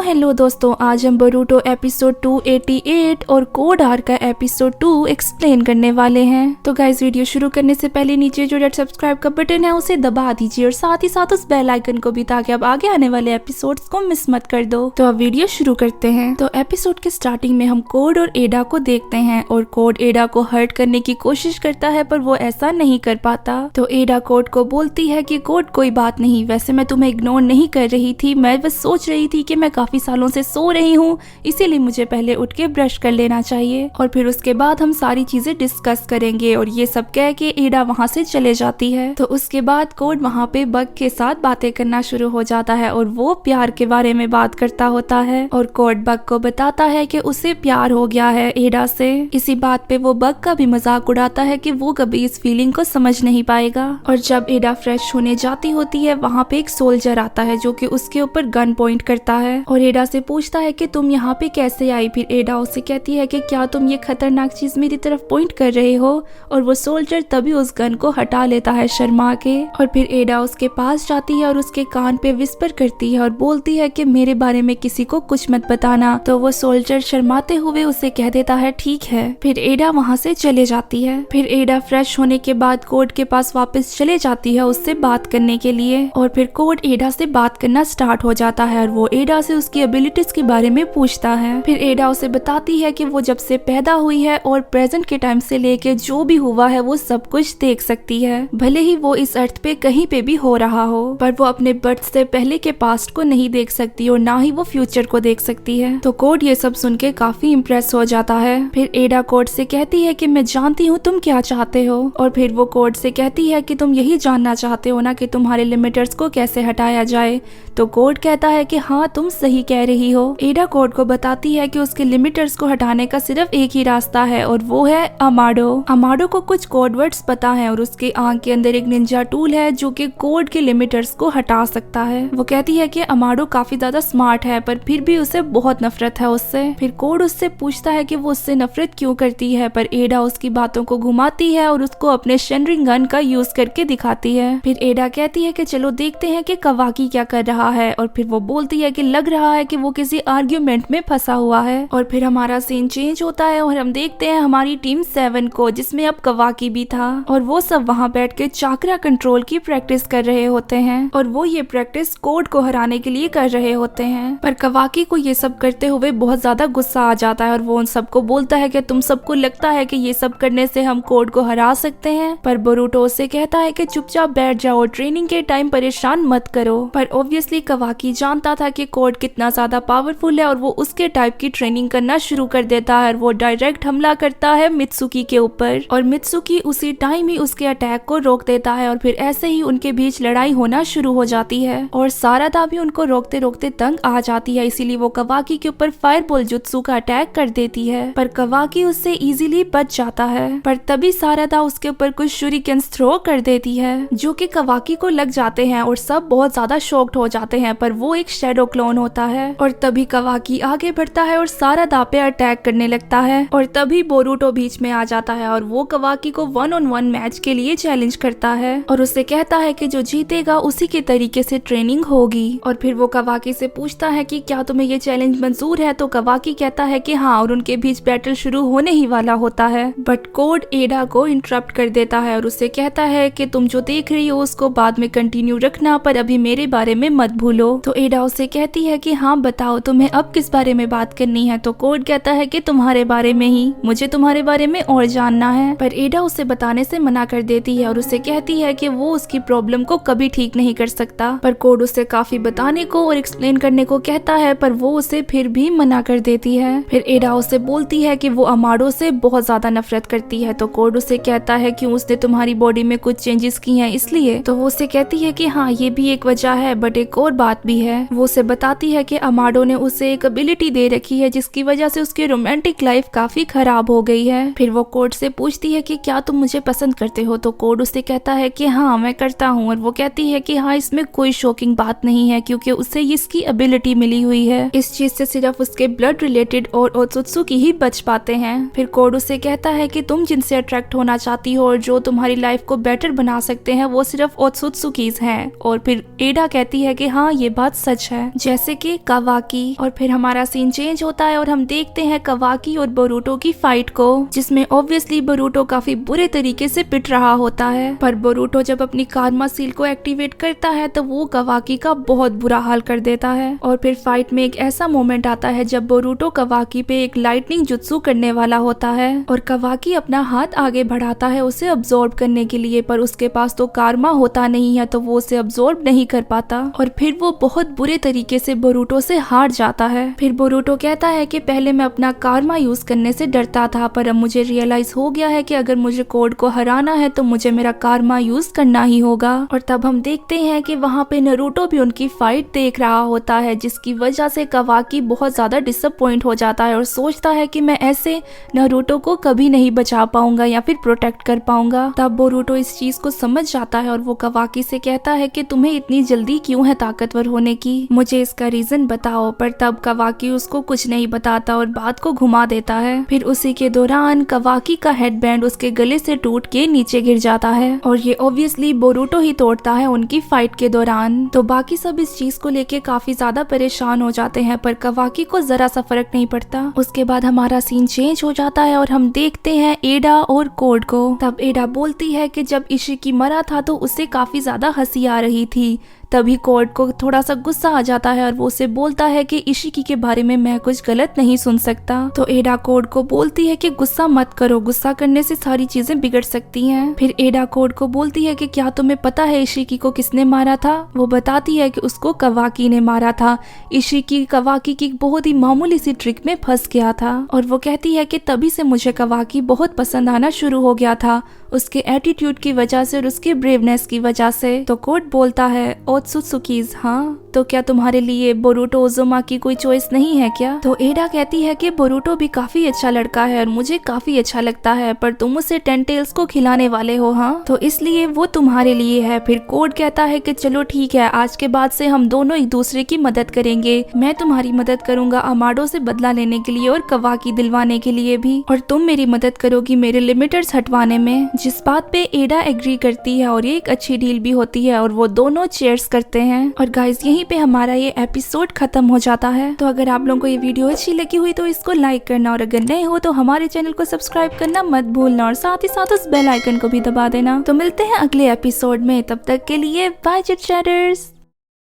Hello दोस्तों, आज हम बोरूटो एपिसोड 288 और कोड आर का एपिसोड 2 एक्सप्लेन करने वाले हैं। तो गाइस, वीडियो शुरू करने से पहले नीचे जो रेड सब्सक्राइब का बटन है उसे दबा दीजिए और साथ ही साथ उस बेल आइकन को भी, ताकि आप आगे आने वाले एपिसोड्स को मिस मत कर दो। तो अब वीडियो शुरू करते हैं। तो एपिसोड के स्टार्टिंग में हम कोड और एडा को देखते हैं और कोड एडा को हर्ट करने की कोशिश करता है, पर वो ऐसा नहीं कर पाता। तो एडा कोड को बोलती है कि कोड कोई बात नहीं, वैसे मैं तुम्हें इग्नोर नहीं कर रही थी, मैं बस सोच रही थी कि मैं काफी सालों से सो रही हूँ, इसीलिए मुझे पहले उठ के ब्रश कर लेना चाहिए और फिर उसके बाद हम सारी चीजें डिस्कस करेंगे। और ये सब कह के एडा वहाँ से चले जाती है। तो उसके बाद कोड वहाँ पे बग के साथ बातें करना शुरू हो जाता है और वो प्यार के बारे में बात करता होता है और कोड बग को बताता है कि उसे प्यार हो गया है एडा से। इसी बात पे वो बग का भी मजाक उड़ाता है कि वो कभी इस फीलिंग को समझ नहीं पाएगा। और जब एडा फ्रेश होने जाती होती है, वहाँ पे एक सोल्जर आता है जो कि उसके ऊपर गन पॉइंट करता है और एडा से पूछता है कि तुम यहाँ पे कैसे आई। फिर एडा उसे कहती है कि क्या तुम ये खतरनाक चीज मेरी तरफ पॉइंट कर रहे हो, और वो सोल्जर तभी उस गन को हटा लेता है शर्मा के। और फिर एडा उसके पास जाती है और उसके कान पे विस्पर करती है और बोलती है कि मेरे बारे में किसी को कुछ मत बताना। तो वो सोल्जर शर्माते हुए उसे कह देता है ठीक है। फिर एडा वहाँ से चले जाती है। फिर एडा फ्रेश होने के बाद कोड के पास वापस चले जाती है उससे बात करने के लिए और फिर कोड एडा से बात करना स्टार्ट हो जाता है और वो एडा से उसकी एबिलिटीज के बारे में पूछता है। फिर एडा उसे बताती है कि वो जब से पैदा हुई है और प्रेजेंट के टाइम से लेके जो भी हुआ है वो सब कुछ देख सकती है, भले ही वो इस अर्थ पे कहीं पे भी हो रहा हो, पर वो अपने बर्थ से पहले के पास्ट को नहीं देख सकती और ना ही वो फ्यूचर को देख सकती है। तो कोड ये सब सुन के काफी इम्प्रेस हो जाता है। फिर एडा कोड से कहती है कि मैं जानती हूँ तुम क्या चाहते हो, और फिर वो कोड से कहती है कि तुम यही जानना चाहते हो ना कि तुम्हारे लिमिटर्स को कैसे हटाया जाए। तो कोड कहता है कि हाँ, तुम सही कह रही हो। एडा कोड को बताती है कि उसके लिमिटर्स को हटाने का सिर्फ एक ही रास्ता है और वो है अमाडो। अमाडो को कुछ कोड वर्ड्स पता है और उसके आंख के अंदर एक निंजा टूल है जो कि कोड के लिमिटर्स को हटा सकता है। वो कहती है कि अमाडो काफी ज्यादा स्मार्ट है, पर फिर भी उसे बहुत नफरत है उससे। फिर कोड उससे पूछता है कि वो उससे नफरत क्यों करती है, पर एडा उसकी बातों को घुमाती है और उसको अपने शेनरिंग गन का यूज करके दिखाती है। फिर एडा कहती है कि चलो देखते हैं कि कवाकी क्या कर रहा है, और फिर वो बोलती है कि लग रहा है कि वो किसी आर्ग्यूमेंट में फंसा हुआ है। और फिर हमारा सीन चेंज होता है और हम देखते हैं हमारी टीम 7 को, जिसमें अब कवाकी भी था, और वो सब वहाँ बैठ के चाकरा कंट्रोल की प्रैक्टिस कर रहे होते हैं और वो ये प्रैक्टिस कोड को हराने के लिए कर रहे होते हैं। पर कवाकी को ये सब करते हुए बहुत ज्यादा गुस्सा आ जाता है और वो उन सबको बोलता है कि तुम सबको लगता है कि ये सब करने से हम कोड को हरा सकते हैं, पर बोरूटो से कहता है कि चुपचाप बैठ जाओ, ट्रेनिंग के टाइम परेशान मत करो। पर ऑब्वियसली कवाकी जानता था कि कोड कितना ज्यादा पावरफुल है और वो उसके टाइप की ट्रेनिंग करना शुरू कर देता है और वो डायरेक्ट हमला करता है मित्सुकी के ऊपर, और मित्सुकी उसी टाइम ही उसके अटैक को रोक देता है और फिर ऐसे ही उनके बीच लड़ाई होना शुरू हो जाती है और सारादा भी उनको रोकते रोकते तंग आ जाती है, इसीलिए वो कवाकी के ऊपर फायरबॉल जुत्सु का अटैक कर देती है, पर कवाकी उससे इजीली बच जाता है। पर तभी सारादा उसके ऊपर कुछ शूरिकेन्स थ्रो कर देती है जो कि कवाकी को लग जाते हैं और सब बहुत ज्यादा शॉक्ड हो जाते हैं, पर वो एक शैडो क्लोन होता है। और तभी कवाकी आगे बढ़ता है और सारादा पे अटैक करने लगता है और तभी बोरूटो बीच में आ जाता है और वो कवाकी को 1-on-1 मैच के लिए चैलेंज करता है और उससे कहता है कि जो जीतेगा उसी के तरीके से ट्रेनिंग होगी। और फिर वो कवाकी से पूछता है कि क्या तुम्हें ये चैलेंज मंजूर है, तो कवाकी कहता है कि हाँ, और उनके बीच बैटल शुरू होने ही वाला होता है। बट कोड एडा को इंटरप्ट कर देता है और उससे कहता है कि तुम जो देख रही हो उसको बाद में कंटिन्यू रखना, पर अभी मेरे बारे में मत भूलो। तो एडा उसे कहती है कि हाँ बताओ, तुम्हें अब किस बारे में बात करनी है। तो कोड कहता है कि तुम्हारे बारे में ही, मुझे तुम्हारे बारे में और जानना है। पर एडा उसे बताने से मना कर देती है और उसे कहती है कि वो उसकी प्रॉब्लम को कभी ठीक नहीं कर सकता। पर कोड उसे काफी बताने को और एक्सप्लेन करने को कहता है, पर वो उसे फिर भी मना कर देती है। फिर एडा उसे बोलती है कि वो अमाडो से बहुत ज्यादा नफरत करती है। तो कोड उसे कहता है कि उसने तुम्हारी बॉडी में कुछ चेंजेस की हैं इसलिए। तो वो उसे कहती है कि हाँ, ये भी एक वजह है, बट एक और बात भी है। वो उसे बताती है कि अमाडो ने उसे एक एबिलिटी दे रखी है जिसकी वजह से उसकी रोमांटिक लाइफ काफी खराब हो गई है। फिर वो कोड से पूछती है कि क्या तुम मुझे पसंद करते हो, तो कोड उसे कहता है कि हाँ, मैं करता हूँ। और वो कहती है कि हाँ, इसमें कोई शॉकिंग बात नहीं है क्योंकि उसे इसकी एबिलिटी मिली हुई है, इस चीज से सिर्फ उसके ब्लड रिलेटेड और ओत्सुत्सुकी ही बच पाते हैं। फिर कोड उसे कहता है कि तुम जिनसे अट्रैक्ट होना चाहती हो और जो तुम्हारी लाइफ को बेटर बना सकते हैं वो सिर्फ ओत्सुत्सुकीज हैं। और फिर एडा कहती है कि हाँ, ये बात सच है, जैसे कि के कावाकी। और फिर हमारा सीन चेंज होता है और हम देखते हैं कावाकी और बोरूटो की फाइट को, जिसमें ऑब्वियसली बोरूटो काफी बुरे तरीके से पिट रहा होता है। पर बोरूटो जब अपनी कारमा सील को एक्टिवेट करता है तो वो कावाकी का बहुत बुरा हाल कर देता है। और फिर फाइट में एक ऐसा मोमेंट आता है जब बोरूटो कावाकी पे एक लाइटनिंग जुत्सु करने वाला होता है और कावाकी अपना हाथ आगे बढ़ाता है उसे अब्सॉर्ब करने के लिए, पर उसके पास तो कारमा होता नहीं है तो वो उसे अब्सॉर्ब नहीं कर पाता और फिर वो बहुत बुरे तरीके से बोरूटो से हार जाता है। फिर बोरूटो कहता है कि पहले मैं अपना कारमा यूज करने से डरता था, पर अब मुझे रियलाइज हो गया है कि अगर मुझे कोड को हराना है तो मुझे मेरा कारमा यूज करना ही होगा। और तब हम देखते हैं कि वहाँ पे नारुतो भी उनकी फाइट देख रहा होता है, जिसकी वजह से कावाकी बहुत ज्यादा डिसअपॉइंट हो जाता है और सोचता है कि मैं ऐसे नारुतो को कभी नहीं बचा पाऊंगा या फिर प्रोटेक्ट कर पाऊंगा। तब बोरूटो इस चीज को समझ जाता है और वो कावाकी से कहता है कि तुम्हें इतनी जल्दी क्यों है ताकतवर होने की, मुझे इसका रीजन बताओ। पर तब कावाकी उसको कुछ नहीं बताता और बात को घुमा देता है। फिर उसी के दौरान कावाकी का हेडबैंड उसके गले से टूट के नीचे गिर जाता है और ये ऑब्वियसली बोरूटो ही तोड़ता है उनकी फाइट के दौरान। तो बाकी सब इस चीज को लेके काफी ज्यादा परेशान हो जाते हैं, पर कावाकी को जरा सा फर्क नहीं पड़ता। उसके बाद हमारा सीन चेंज हो जाता है और हम देखते हैं एडा और कोड को। तब एडा बोलती है कि जब इशिकी मरा था तो उससे काफी ज्यादा हंसी आ रही थी। तभी कोड को थोड़ा सा गुस्सा आ जाता है और वो उसे बोलता है कि इशिकी के बारे में मैं कुछ गलत नहीं सुन सकता। तो एडा कोड को बोलती है कि गुस्सा मत करो, गुस्सा करने से सारी चीजें बिगड़ सकती हैं। फिर एडा कोड को बोलती है कि क्या तुम्हें पता है इशिकी को किसने मारा था? वो बताती है कि उसको कावाकी ने मारा था। इशिकी कावाकी की बहुत ही मामूली सी ट्रिक में फंस गया था और वो कहती है कि तभी से मुझे कावाकी बहुत पसंद आना शुरू हो गया था, उसके एटीट्यूड की वजह से और उसके ब्रेवनेस की वजह से। तो कोड बोलता है ओत्सुत्सुकीज, हाँ तो क्या तुम्हारे लिए बोरूटो ओज़ुमा कोई चॉइस नहीं है क्या? तो एडा कहती है कि बोरूटो भी काफी अच्छा लड़का है और मुझे काफी अच्छा लगता है, पर तुम उसे 10 टेल्स को खिलाने वाले हो, हाँ तो इसलिए वो तुम्हारे लिए है। फिर कोड कहता है कि चलो ठीक है, आज के बाद से हम दोनों एक दूसरे की मदद करेंगे, मैं तुम्हारी मदद करूंगा अमाडो से बदला लेने के लिए और कावाकी दिलवाने के लिए भी, और तुम मेरी मदद करोगी मेरे लिमिटर्स हटवाने में। जिस बात पे एडा एग्री करती है और ये एक अच्छी डील भी होती है और वो दोनों चेयर्स करते हैं। और गाइस यहीं पे हमारा ये एपिसोड खत्म हो जाता है। तो अगर आप लोगों को ये वीडियो अच्छी लगी हुई तो इसको लाइक करना और अगर नए हो तो हमारे चैनल को सब्सक्राइब करना मत भूलना और साथ ही साथ उस बेल आइकन को भी दबा देना। तो मिलते हैं अगले एपिसोड में, तब तक के लिए बाय चिट चैटर्स।